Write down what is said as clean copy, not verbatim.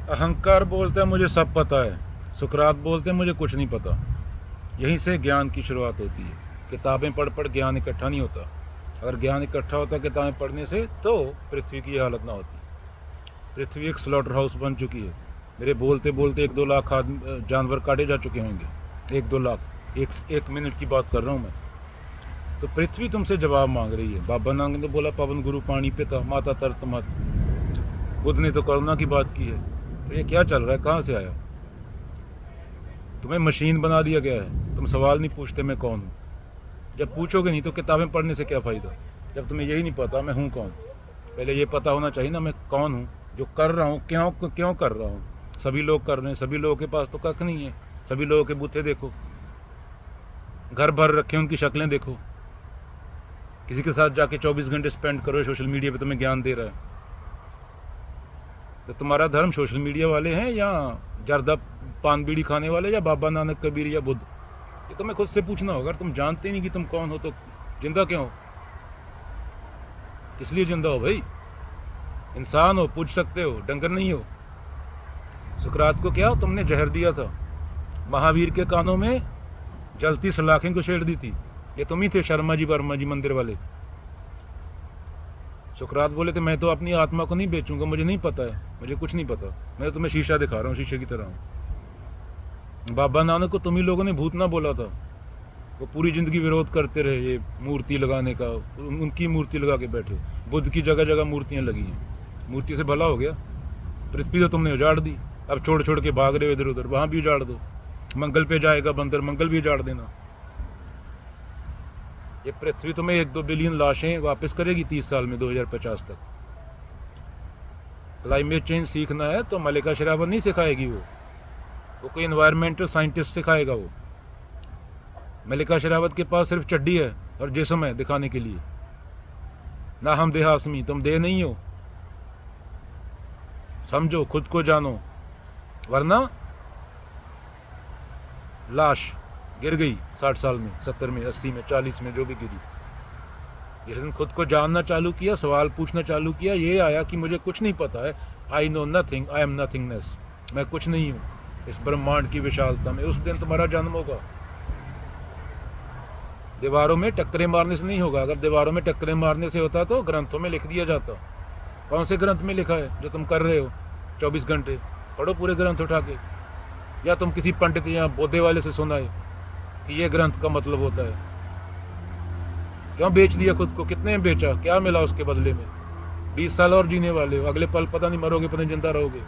अहंकार बोलता है मुझे सब पता है, सुकरात बोलते हैं मुझे कुछ नहीं पता। यहीं से ज्ञान की शुरुआत होती है। किताबें पढ़ पढ़ ज्ञान इकट्ठा नहीं होता। अगर ज्ञान इकट्ठा होता किताबें पढ़ने से तो पृथ्वी की हालत ना होती। पृथ्वी एक स्लॉटर हाउस बन चुकी है। मेरे बोलते बोलते 1-2 लाख आदमी जानवर काटे जा चुके होंगे। 1-2 लाख, एक मिनट की बात कर रहा हूँ मैं। तो पृथ्वी तुमसे जवाब मांग रही है। बाबा नानक ने बोला पवन गुरु पानी पिता माता तरत मत। बुद्ध ने तो करुणा की बात की है। तो ये क्या चल रहा है, कहाँ से आया? तुम्हें मशीन बना दिया गया है। तुम सवाल नहीं पूछते मैं कौन हूँ। जब पूछोगे नहीं तो किताबें पढ़ने से क्या फ़ायदा, जब तुम्हें यही नहीं पता मैं हूँ कौन। पहले ये पता होना चाहिए ना मैं कौन हूँ, जो कर रहा हूँ क्यों क्यों कर रहा हूँ। सभी लोग कर रहे हैं, सभी लोगों के पास तो कख नहीं है। सभी लोगों के बूथे देखो, घर भर रखे उनकी शक्लें देखो। किसी के साथ जाके 24 घंटे स्पेंड करो, सोशल मीडिया पे तुम्हें ज्ञान दे रहा है। तो तुम्हारा धर्म सोशल मीडिया वाले हैं या जर्दा पान बीड़ी खाने वाले या बाबा नानक कबीर या बुद्ध? ये तुम्हें खुद से पूछना होगा। अगर तुम जानते नहीं कि तुम कौन हो तो जिंदा क्यों हो? किस लिए जिंदा हो भाई? इंसान हो, पूछ सकते हो, डंगर नहीं हो। सुकरात को क्या तुमने जहर दिया था? महावीर के कानों में जलती सलाखें को छेड़ दी थी। ये तुम ही थे शर्मा जी वर्मा जी मंदिर वाले। सुकरात बोले थे मैं तो अपनी आत्मा को नहीं बेचूंगा, मुझे नहीं पता है, मुझे कुछ नहीं पता, मैं तो तुम्हें शीशा दिखा रहा हूँ, शीशे की तरह हूँ। बाबा नानक को तुम ही लोगों ने भूत ना बोला था। वो पूरी ज़िंदगी विरोध करते रहे ये मूर्ति लगाने का। उनकी मूर्ति लगा के बैठे। बुद्ध की जगह जगह मूर्तियाँ लगी हैं। मूर्ति से भला हो गया? पृथ्वी तो तुमने उजाड़ दी। अब छोड़ छोड़ के भाग रहे हो इधर उधर, वहाँ भी उजाड़ दो। मंगल पे जाएगा बंदर, मंगल भी उजाड़ देना। ये पृथ्वी तुम्हें 1-2 बिलियन लाशें वापस करेगी 30 साल में, 2050 तक। क्लाइमेट चेंज सीखना है तो मलिका शेरावत नहीं सिखाएगी। वो कोई इन्वायरमेंटल साइंटिस्ट सिखाएगा। वो मलिका शेरावत के पास सिर्फ चड्डी है और जिस्म है दिखाने के लिए। ना हम देह आसमी, तुम देह नहीं हो। समझो, खुद को जानो, वरना लाश गिर गई 60 साल में, 70 में, 80 में, 40 में, जो भी गिरी। जिस दिन खुद को जानना चालू किया, सवाल पूछना चालू किया, ये आया कि मुझे कुछ नहीं पता है। I know nothing, I am nothingness. मैं कुछ नहीं हूँ इस ब्रह्मांड की विशालता में। उस दिन तुम्हारा जन्म होगा। दीवारों में टक्करें मारने से नहीं होगा। अगर दीवारों में टक्करें मारने से होता तो ग्रंथों में लिख दिया जाता। कौन से ग्रंथ में लिखा है जो तुम कर रहे हो? 24 घंटे पढ़ो पूरे ग्रंथ उठा के, या तुम किसी पंडित या बौद्धे वाले से सुनाए कि ये ग्रंथ का मतलब होता है। क्यों बेच दिया खुद को? कितने में बेचा? क्या मिला उसके बदले में? 20 साल और जीने वाले हो, अगले पल पता नहीं मरोगे पता नहीं जिंदा रहोगे।